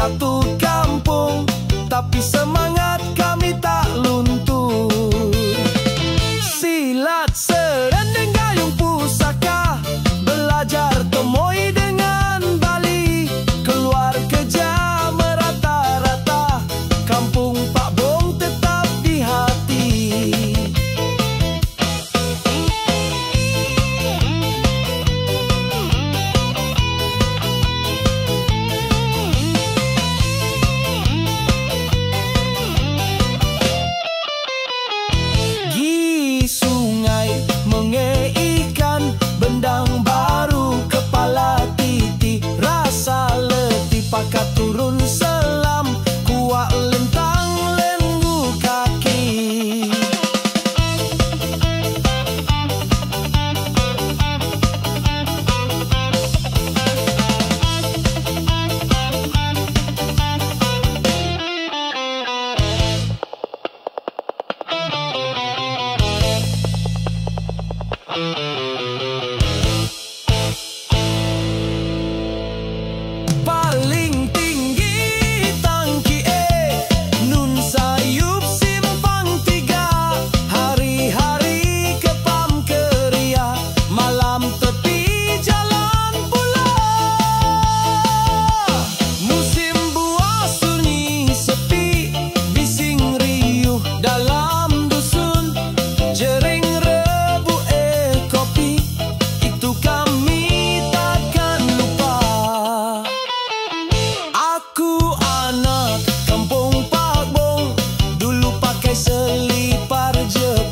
satu kampung, tapi semangat kami tak luntur. Silat, serendeng, gayung, pusaka, belajar temoi dengan Bali, keluar kerja merata-rata, kampung Pak Bong tetap di hati. Gi sungai menge ikan, bendang baru kepala titi, rasa letih pakat turun selam, kuat lentang lenggu kaki. Paling tinggi tangki Nun Sayup Simpang 3, hari-hari ke Pam Keria, malam tepi jalan pula. Musim buah sunyi sepi, bising riuh dalam dusun, jering rebuk kopi, itu kami takkan lupa. Aku anak kampung Pak Bong, dulu pakai selipar je